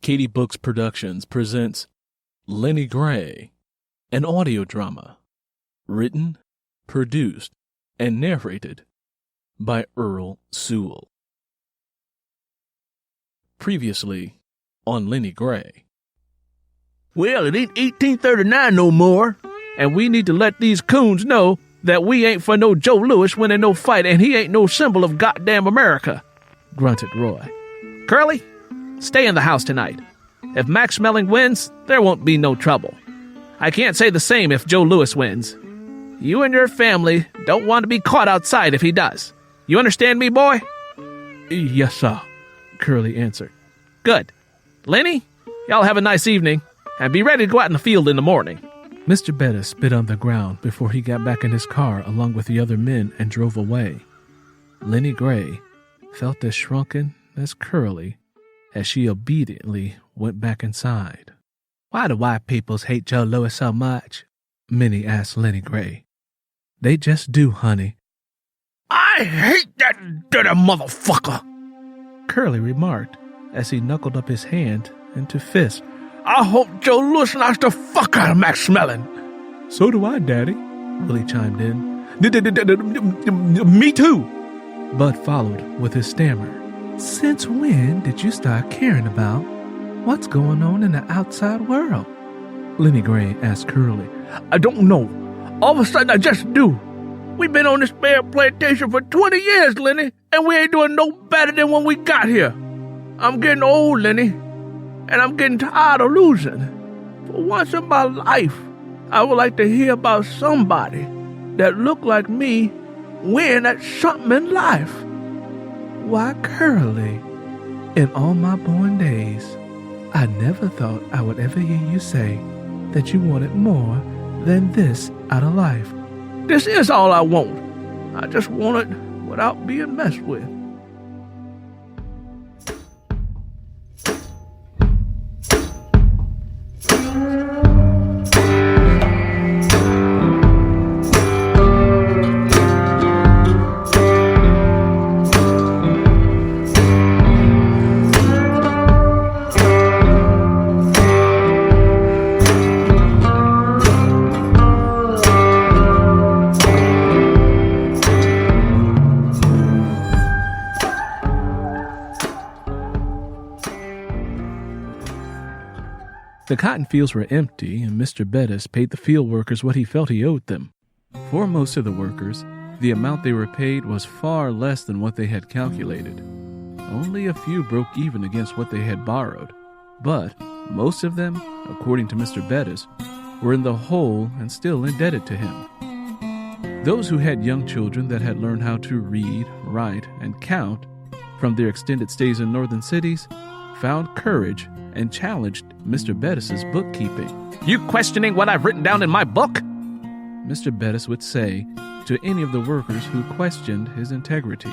Katie Books Productions presents Lennie Gray, an audio drama, written, produced, and narrated by Earl Sewell. Previously on Lennie Gray. Well, it ain't 1839 no more, and we need to let these coons know that we ain't for no Joe Louis winning no fight, and he ain't no symbol of goddamn America, grunted Roy. Curley, stay in the house tonight. If Max Melling wins, there won't be no trouble. I can't say the same if Joe Louis wins. You and your family don't want to be caught outside if he does. You understand me, boy? Yes, sir, Curley answered. Good. Lennie, y'all have a nice evening, and be ready to go out in the field in the morning. Mr. Bettis spit on the ground before he got back in his car along with the other men and drove away. Lennie Gray felt as shrunken as Curley as she obediently went back inside. Why do white peoples hate Joe Louis so much? Minnie asked Lennie Gray. They just do, honey. I hate that dirty motherfucker, Curley remarked as he knuckled up his hand into fist. I hope Joe Louis knocks the fuck out of Max Melling. So do I, Daddy, Willie chimed in. Me too, Bud followed with his stammer. Since when did you start caring about what's going on in the outside world? Lennie Gray asked Curley. I don't know. All of a sudden, I just do. We've been on this bare plantation for 20 years, Lennie, and we ain't doing no better than when we got here. I'm getting old, Lennie, and I'm getting tired of losing. For once in my life, I would like to hear about somebody that looked like me win at something in life. Why, Curley, in all my born days, I never thought I would ever hear you say that you wanted more than this out of life. This is all I want. I just want it without being messed with. The cotton fields were empty, and Mr. Bettis paid the field workers what he felt he owed them. For most of the workers, the amount they were paid was far less than what they had calculated. Only a few broke even against what they had borrowed, but most of them, according to Mr. Bettis, were in the hole and still indebted to him. Those who had young children that had learned how to read, write, and count from their extended stays in northern cities found courage and challenged Mr. Bettis's bookkeeping. You questioning what I've written down in my book? Mr. Bettis would say to any of the workers who questioned his integrity.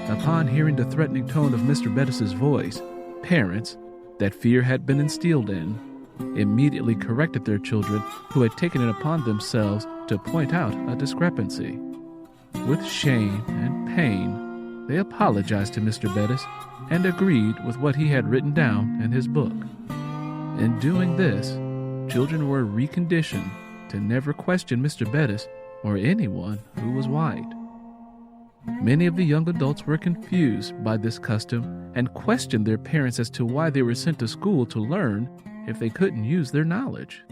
Upon hearing the threatening tone of Mr. Bettis's voice, parents, that fear had been instilled in, immediately corrected their children who had taken it upon themselves to point out a discrepancy. With shame and pain, they apologized to Mr. Bettis and agreed with what he had written down in his book. In doing this, children were reconditioned to never question Mr. Bettis or anyone who was white. Many of the young adults were confused by this custom and questioned their parents as to why they were sent to school to learn if they couldn't use their knowledge.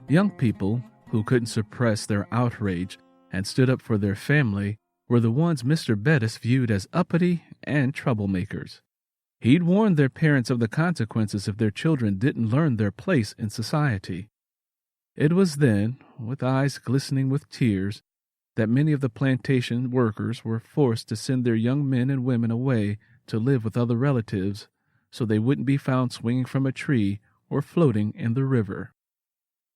Young people who couldn't suppress their outrage and stood up for their family were the ones Mr. Bettis viewed as uppity and troublemakers. He'd warned their parents of the consequences if their children didn't learn their place in society. It was then, with eyes glistening with tears, that many of the plantation workers were forced to send their young men and women away to live with other relatives so they wouldn't be found swinging from a tree or floating in the river.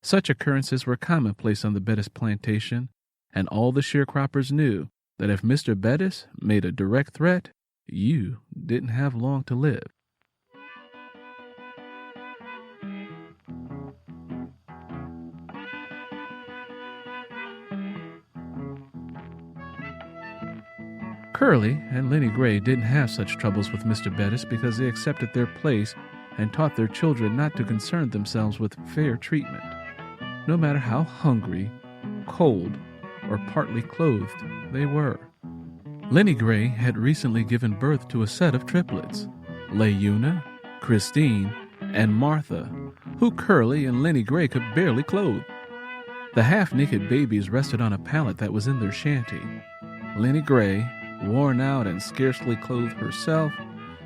Such occurrences were commonplace on the Bettis plantation, and all the sharecroppers knew that if Mr. Bettis made a direct threat, you didn't have long to live. Curley and Lennie Gray didn't have such troubles with Mr. Bettis because they accepted their place and taught their children not to concern themselves with fair treatment, no matter how hungry, cold, or partly clothed they were. Lennie Gray had recently given birth to a set of triplets, Leuna, Christine, and Martha, who Curley and Lennie Gray could barely clothe. The half-naked babies rested on a pallet that was in their shanty. Lennie Gray, worn out and scarcely clothed herself,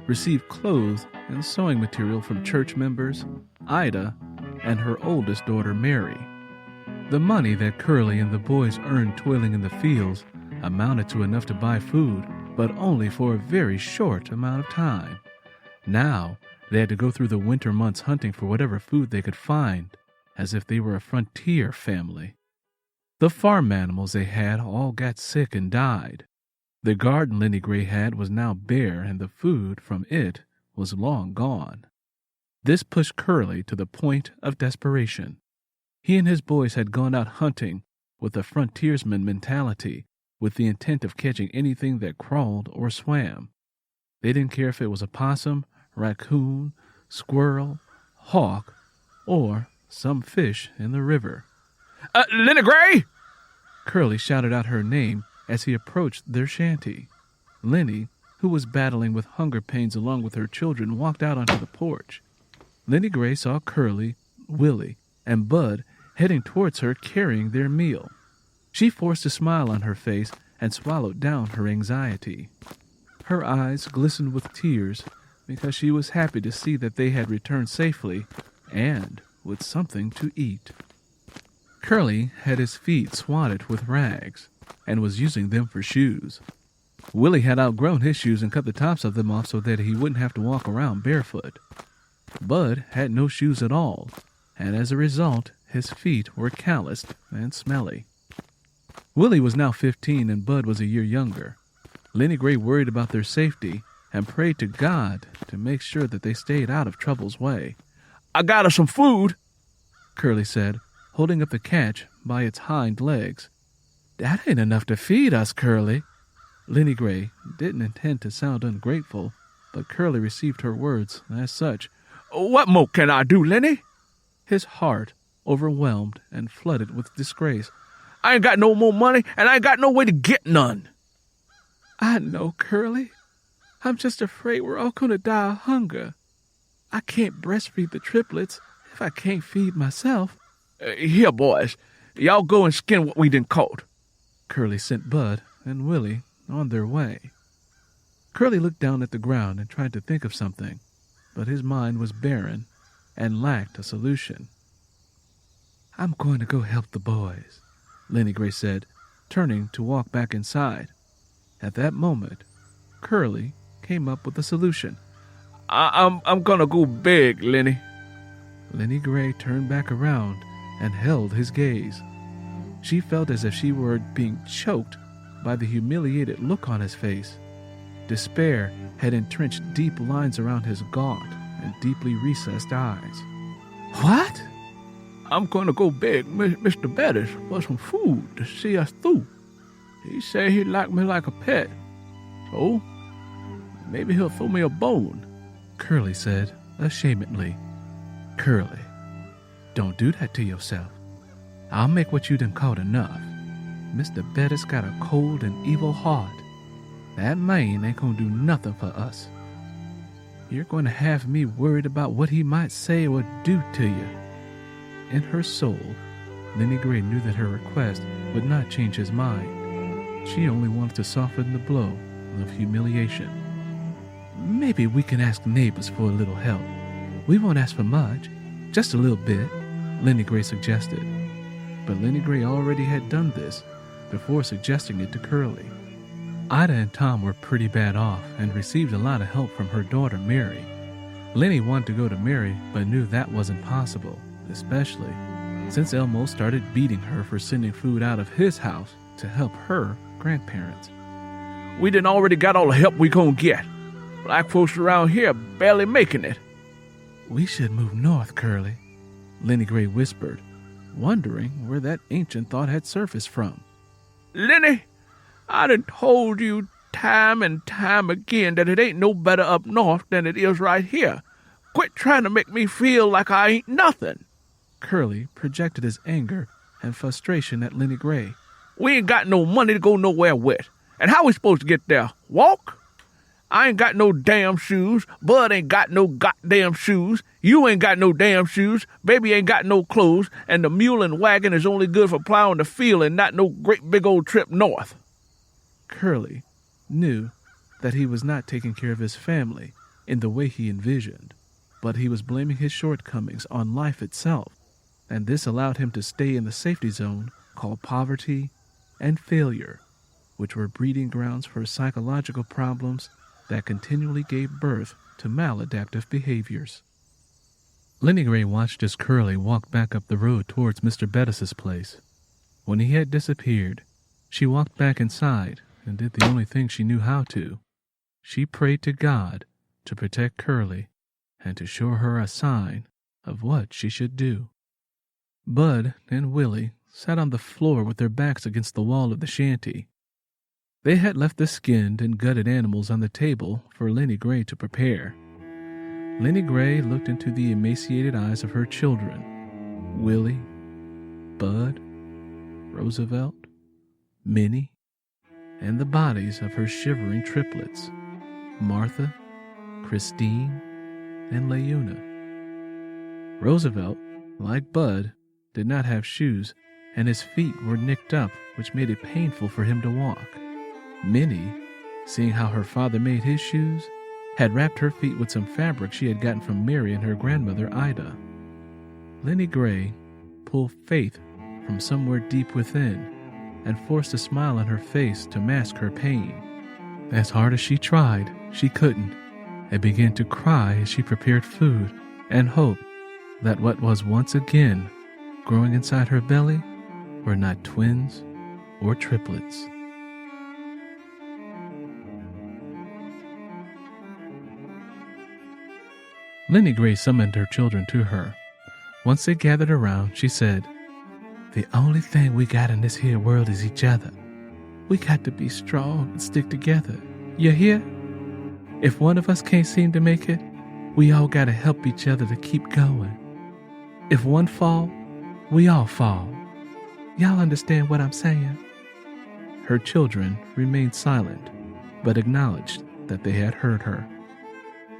received clothes and sewing material from church members, Ida, and her oldest daughter, Mary. The money that Curley and the boys earned toiling in the fields amounted to enough to buy food, but only for a very short amount of time. Now, they had to go through the winter months hunting for whatever food they could find, as if they were a frontier family. The farm animals they had all got sick and died. The garden Lennie Gray had was now bare, and the food from it was long gone. This pushed Curley to the point of desperation. He and his boys had gone out hunting with a frontiersman mentality, with the intent of catching anything that crawled or swam. They didn't care if it was a possum, raccoon, squirrel, hawk, or some fish in the river. Lennie Gray! Curley shouted out her name as he approached their shanty. Lennie, who was battling with hunger pains along with her children, walked out onto the porch. Lennie Gray saw Curley, Willie, and Bud heading towards her carrying their meal. She forced a smile on her face and swallowed down her anxiety. Her eyes glistened with tears because she was happy to see that they had returned safely and with something to eat. Curley had his feet swatted with rags and was using them for shoes. Willie had outgrown his shoes and cut the tops of them off so that he wouldn't have to walk around barefoot. Bud had no shoes at all, and as a result, his feet were calloused and smelly. Willie was now 15 and Bud was a year younger. Lennie Gray worried about their safety and prayed to God to make sure that they stayed out of trouble's way. I got us some food, Curley said, holding up the catch by its hind legs. That ain't enough to feed us, Curley. Lennie Gray didn't intend to sound ungrateful, but Curley received her words as such. What more can I do, Lennie? His heart overwhelmed and flooded with disgrace. I ain't got no more money, and I ain't got no way to get none. I know, Curley. I'm just afraid we're all going to die of hunger. I can't breastfeed the triplets if I can't feed myself. Here, boys, y'all go and skin what we done caught. Curley sent Bud and Willie on their way. Curley looked down at the ground and tried to think of something, but his mind was barren and lacked a solution. I'm going to go help the boys, Lennie Gray said, turning to walk back inside. At that moment, Curley came up with a solution. I'm gonna go beg, Lennie. Lennie Gray turned back around and held his gaze. She felt as if she were being choked by the humiliated look on his face. Despair had entrenched deep lines around his gaunt and deeply recessed eyes. What? I'm gonna go beg Mr. Bettis for some food to see us through. He said he liked me like a pet, so maybe he'll throw me a bone, Curley said ashamedly. Curley, don't do that to yourself. I'll make what you done caught enough. Mr. Bettis got a cold and evil heart. That man ain't gonna do nothing for us. You're going to have me worried about what he might say or do to you. In her soul, Lennie Gray knew that her request would not change his mind. She only wanted to soften the blow of humiliation. Maybe we can ask neighbors for a little help. We won't ask for much, just a little bit, Lennie Gray suggested. But Lennie Gray already had done this before suggesting it to Curley. Ida and Tom were pretty bad off and received a lot of help from her daughter Mary. Lennie wanted to go to Mary but knew that wasn't possible, especially since Elmo started beating her for sending food out of his house to help her grandparents. We done already got all the help we gonna get. Black folks around here barely making it. We should move north, Curley, Lennie Gray whispered, wondering where that ancient thought had surfaced from. Lennie, I done told you time and time again that it ain't no better up north than it is right here. Quit trying to make me feel like I ain't nothing. Curley projected his anger and frustration at Lennie Gray. We ain't got no money to go nowhere with. And how we supposed to get there? Walk? I ain't got no damn shoes. Bud ain't got no goddamn shoes. You ain't got no damn shoes. Baby ain't got no clothes. And the mule and wagon is only good for plowing the field and not no great big old trip north. Curley knew that he was not taking care of his family in the way he envisioned, but he was blaming his shortcomings on life itself, and this allowed him to stay in the safety zone called poverty and failure, which were breeding grounds for psychological problems that continually gave birth to maladaptive behaviors. Lennie Gray watched as Curley walked back up the road towards Mr. Bettis's place. When he had disappeared, she walked back inside and did the only thing she knew how to. She prayed to God to protect Curley and to show her a sign of what she should do. Bud and Willie sat on the floor with their backs against the wall of the shanty. They had left the skinned and gutted animals on the table for Lennie Gray to prepare. Lennie Gray looked into the emaciated eyes of her children, Willie, Bud, Roosevelt, Minnie, and the bodies of her shivering triplets, Martha, Christine, and Leuna. Roosevelt, like Bud, did not have shoes, and his feet were nicked up, which made it painful for him to walk. Minnie, seeing how her father made his shoes, had wrapped her feet with some fabric she had gotten from Mary and her grandmother Ida. Lennie Gray pulled Faith from somewhere deep within and forced a smile on her face to mask her pain. As hard as she tried, she couldn't, and began to cry as she prepared food and hoped that what was once again growing inside her belly were not twins or triplets. Lennie Gray summoned her children to her. Once they gathered around, she said, "The only thing we got in this here world is each other. We got to be strong and stick together. You hear? If one of us can't seem to make it, we all got to help each other to keep going. If one fall, we all fall. Y'all understand what I'm saying?" Her children remained silent, but acknowledged that they had heard her.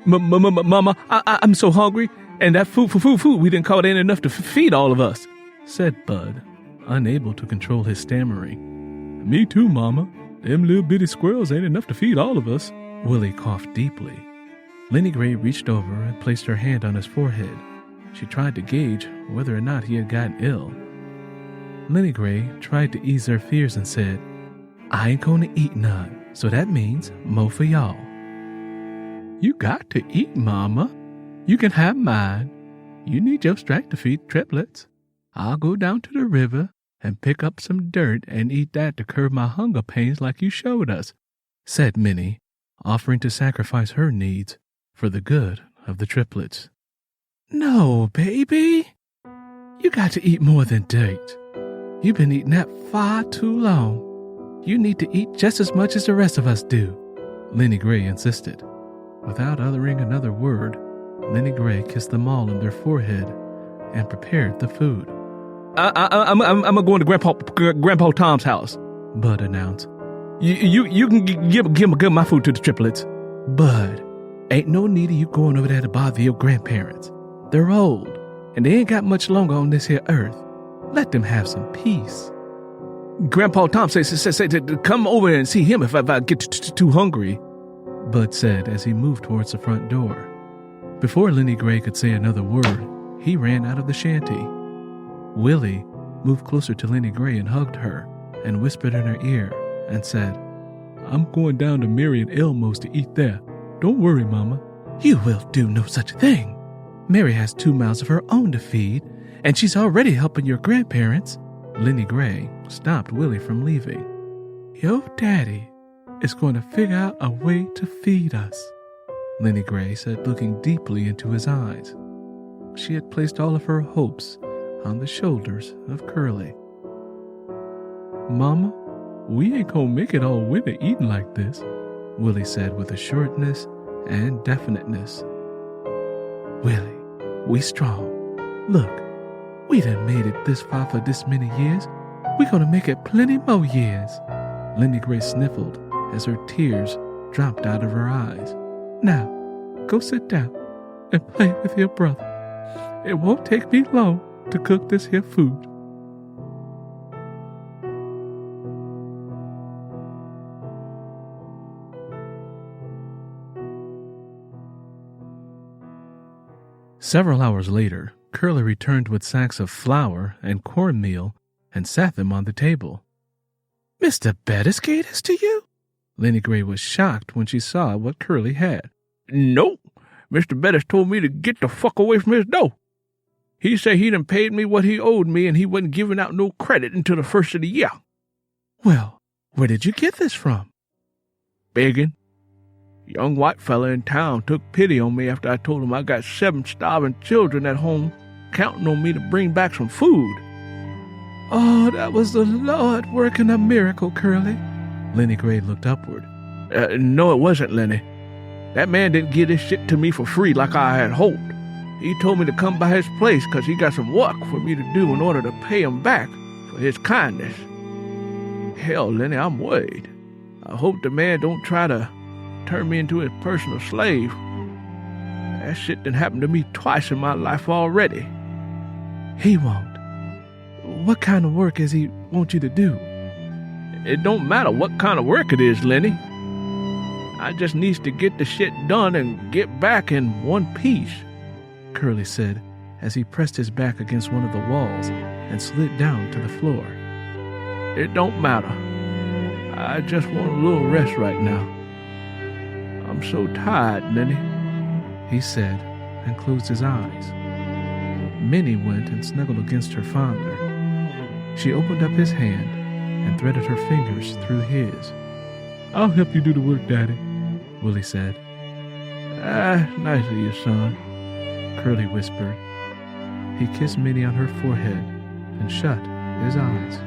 Mama, I'm so hungry, and that food, we didn't call it ain't enough to feed all of us, said Bud, unable to control his stammering. Me too, Mama. Them little bitty squirrels ain't enough to feed all of us. Willie coughed deeply. Lennie Gray reached over and placed her hand on his forehead. She tried to gauge whether or not he had gotten ill. Lennie Gray tried to ease their fears and said, "I ain't gonna eat none, so that means more for y'all." You got to eat, Mama. You can have mine. You need your strength to feed triplets. I'll go down to the river and pick up some dirt and eat that to curb my hunger pains like you showed us, said Minnie, offering to sacrifice her needs for the good of the triplets. No, baby. You got to eat more than dirt. You've been eating that far too long. You need to eat just as much as the rest of us do, Lennie Gray insisted. Without uttering another word, Lennie Gray kissed them all on their forehead and prepared the food. I'm going to Grandpa Tom's house, Bud announced. You can give my food to the triplets. Bud, ain't no need of you going over there to bother your grandparents. They're old, and they ain't got much longer on this here earth. Let them have some peace. Grandpa Tom said to come over and see him if I get too hungry, Bud said as he moved towards the front door. Before Lennie Gray could say another word, he ran out of the shanty. Willie moved closer to Lennie Gray and hugged her and whispered in her ear and said, "I'm going down to Mary and Elmo's to eat there. Don't worry, Mama." "You will do no such thing. Mary has 2 mouths of her own to feed, and she's already helping your grandparents." Lennie Gray stopped Willie from leaving. "Your daddy is going to figure out a way to feed us," Lennie Gray said, looking deeply into his eyes. She had placed all of her hopes on the shoulders of Curley. "Mama, we ain't gonna make it all winter eating like this. Willie said with assuredness and definiteness. Willie, we strong. Look, we done made it this far for this many years. We gonna make it plenty more years. Lennie Gray sniffled as her tears dropped out of her eyes. Now, go sit down and play with your brother. It won't take me long to cook this here food. Several hours later, Curly returned with sacks of flour and cornmeal and sat them on the table. Mr. Bettis gave this to you? Lennie Gray was shocked when she saw what Curly had. Nope. Mr. Bettis told me to get the fuck away from his door. He said he done paid me what he owed me and he wasn't giving out no credit until the first of the year. Well, where did you get this from? Begging. Young white fella in town took pity on me after I told him I got 7 starving children at home counting on me to bring back some food. Oh, that was the Lord working a miracle, Curly. Lennie Gray looked upward. No, it wasn't, Lennie. That man didn't give this shit to me for free like I had hoped. He told me to come by his place because he got some work for me to do in order to pay him back for his kindness. Hell, Lennie, I'm worried. I hope the man don't try to turn me into his personal slave. That shit done happened to me twice in my life already. He won't. What kind of work does he want you to do? It don't matter what kind of work it is, Lennie. I just needs to get the shit done and get back in one piece, Curly said as he pressed his back against one of the walls and slid down to the floor. It don't matter. I just want a little rest right now. I'm so tired, Lennie, he said and closed his eyes. Minnie went and snuggled against her father. She opened up his hand and threaded her fingers through his. I'll help you do the work, Daddy, Willie said. Nice of you, son, Curly whispered. He kissed Minnie on her forehead and shut his eyes.